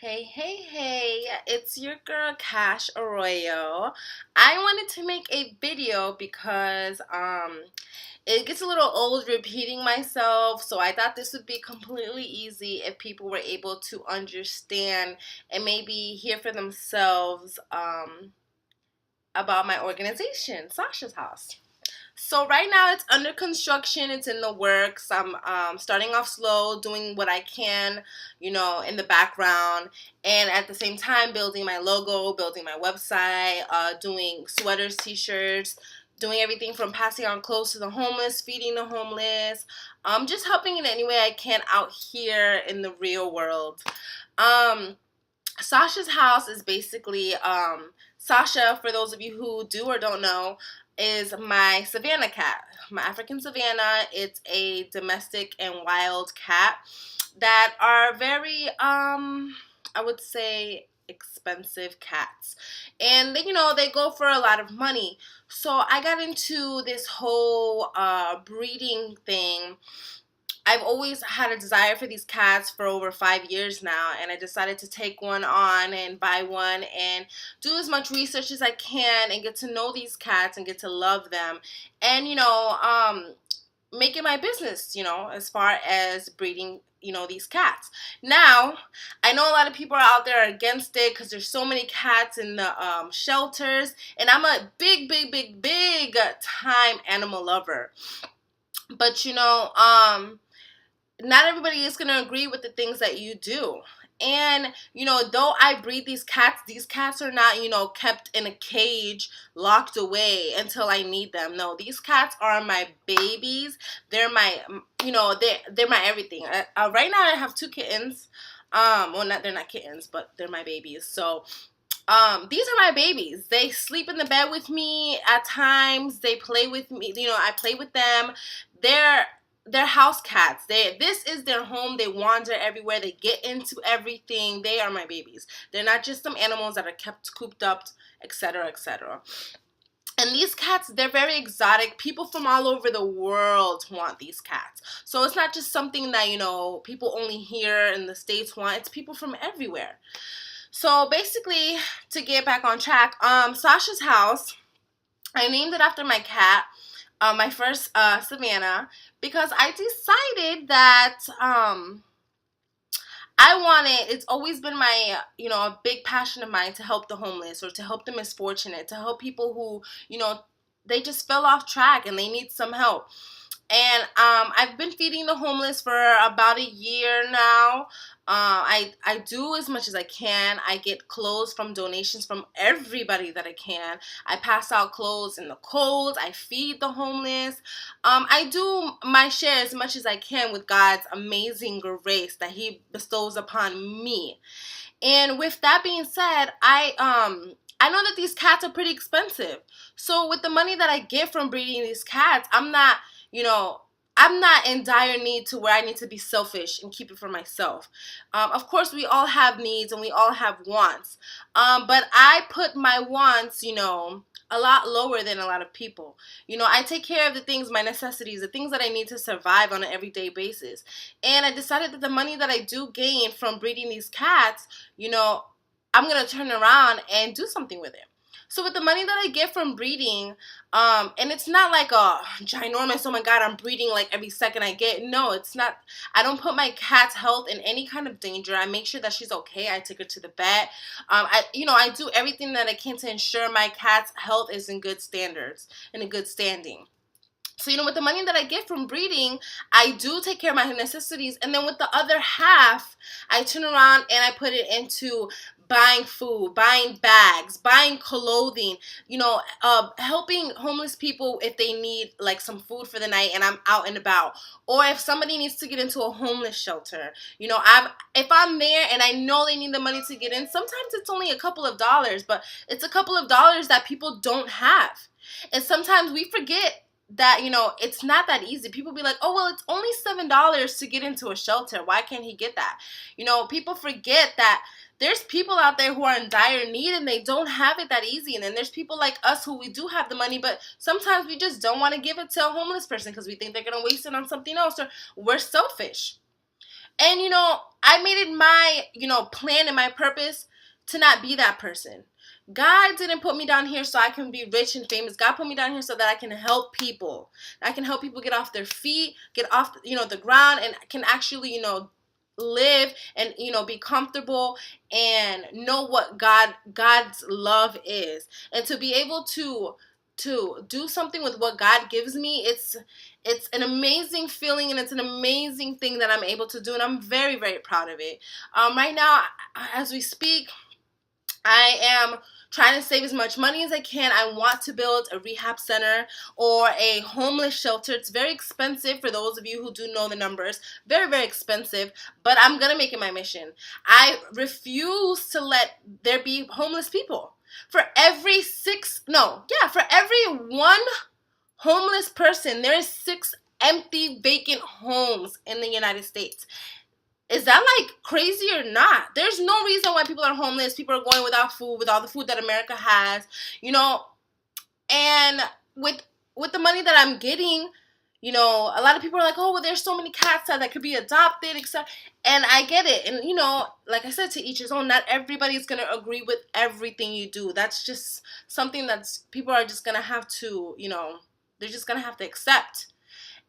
Hey, it's your girl Cash Arroyo. I wanted to make a video because it gets a little old repeating myself, so I thought this would be completely easy if people were able to understand and maybe hear for themselves about my organization, Sashas House. So right now it's under construction. It's in the works. I'm starting off slow, doing what I can, in the background, and at the same time building my logo, building my website, doing sweaters, t-shirts, doing everything from passing on clothes to the homeless, feeding the homeless, just helping in any way I can out here in the real world. Um, Sasha's house is basically Sasha, for those of you who do or don't know, is my Savannah cat, my African Savannah. It's a domestic and wild cat that are very I would say expensive cats. And they go for a lot of money. So I got into this whole breeding thing. I've always had a desire for these cats for over 5 years now, and I decided to take one on and buy one and do as much research as I can and get to know these cats and get to love them, and make it my business, as far as breeding, these cats. Now, I know a lot of people are out there against it because there's so many cats in the shelters, and I'm a big time animal lover. But not everybody is going to agree with the things that you do. And, though I breed these cats are not, kept in a cage, locked away until I need them. No, these cats are my babies. They're my, they're my everything. Right now I have two kittens. They're not kittens, but they're my babies. So, these are my babies. They sleep in the bed with me at times. They play with me. I play with them. They're house cats. This is their home. They wander everywhere. They get into everything. They are my babies. They're not just some animals that are kept cooped up, etc., etc. And these cats, they're very exotic. People from all over the world want these cats. So it's not just something that, people only here in the States want. It's people from everywhere. So basically, to get back on track, Sasha's house, I named it after my cat, my first Savannah, because I decided that it's always been my, a big passion of mine to help the homeless or to help the misfortunate, to help people who, they just fell off track and they need some help. And I've been feeding the homeless for about a year now. I do as much as I can. I get clothes from donations from everybody that I can. I pass out clothes in the cold. I feed the homeless. I do my share as much as I can with God's amazing grace that He bestows upon me. And with that being said, I know that these cats are pretty expensive. So with the money that I get from breeding these cats, I'm not in dire need to where I need to be selfish and keep it for myself. Of course, we all have needs and we all have wants. But I put my wants, a lot lower than a lot of people. I take care of the things, my necessities, the things that I need to survive on an everyday basis. And I decided that the money that I do gain from breeding these cats, I'm going to turn around and do something with it. So with the money that I get from breeding, and it's not like a ginormous, oh my God, I'm breeding like every second I get. No, it's not. I don't put my cat's health in any kind of danger. I make sure that she's okay. I take her to the vet. I do everything that I can to ensure my cat's health is in good standards and in good standing. So, with the money that I get from breeding, I do take care of my necessities. And then with the other half, I turn around and I put it into buying food, buying bags, buying clothing, helping homeless people if they need like some food for the night and I'm out and about. Or if somebody needs to get into a homeless shelter, if I'm there and I know they need the money to get in, sometimes it's only a couple of dollars, but it's a couple of dollars that people don't have. And sometimes we forget that it's not that easy. People be like, oh well, it's only $7 to get into a shelter, why can't he get that? People forget that there's people out there who are in dire need and they don't have it that easy. And then there's people like us who we do have the money, but sometimes we just don't want to give it to a homeless person because we think they're going to waste it on something else, or we're selfish. And, I made it my, plan and my purpose to not be that person. God didn't put me down here so I can be rich and famous. God put me down here so that I can help people. I can help people get off their feet, get off, the ground, and can actually, live and, be comfortable and know what God's love is. And to be able to do something with what God gives me, it's an amazing feeling, and it's an amazing thing that I'm able to do, and I'm very, very proud of it. Right now, as we speak, I am trying to save as much money as I can. I want to build a rehab center or a homeless shelter. It's very expensive for those of you who do know the numbers. Very, very expensive, but I'm going to make it my mission. I refuse to let there be homeless people. For every one homeless person, there is 6 empty, vacant homes in the United States. Is that like crazy or not? There's no reason why people are homeless. People are going without food, with all the food that America has, and with the money that I'm getting, a lot of people are like, oh, well, there's so many cats that could be adopted, etc. And I get it. And, like I said, to each his own. Not everybody's going to agree with everything you do. That's just something that's people are just going to have to, they're just going to have to accept.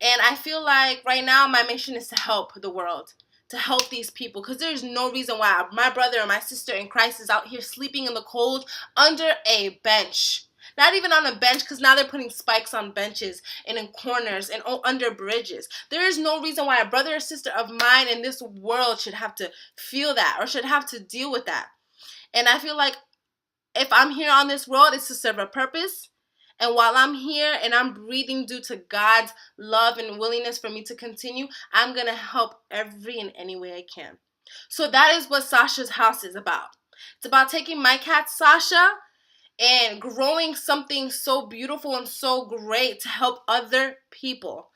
And I feel like right now my mission is to help the world, to help these people, because there's no reason why my brother or my sister in Christ is out here sleeping in the cold under a bench. Not even on a bench, because now they're putting spikes on benches and in corners and under bridges. There is no reason why a brother or sister of mine in this world should have to feel that or should have to deal with that. And I feel like if I'm here on this world, it's to serve a purpose. And while I'm here and I'm breathing due to God's love and willingness for me to continue, I'm going to help every and any way I can. So that is what Sashas House is about. It's about taking my cat, Sasha, and growing something so beautiful and so great to help other people.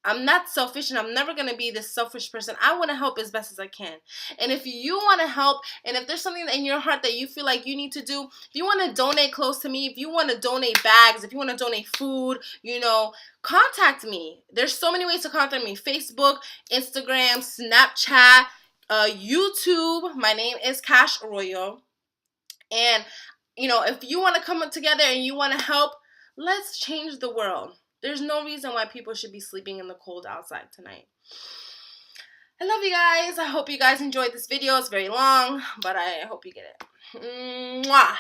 I'm not selfish, and I'm never going to be this selfish person. I want to help as best as I can. And if you want to help, and if there's something in your heart that you feel like you need to do, if you want to donate clothes to me, if you want to donate bags, if you want to donate food, contact me. There's so many ways to contact me. Facebook, Instagram, Snapchat, YouTube. My name is Cash Arroyo. And, if you want to come up together and you want to help, let's change the world. There's no reason why people should be sleeping in the cold outside tonight. I love you guys. I hope you guys enjoyed this video. It's very long, but I hope you get it. Mwah.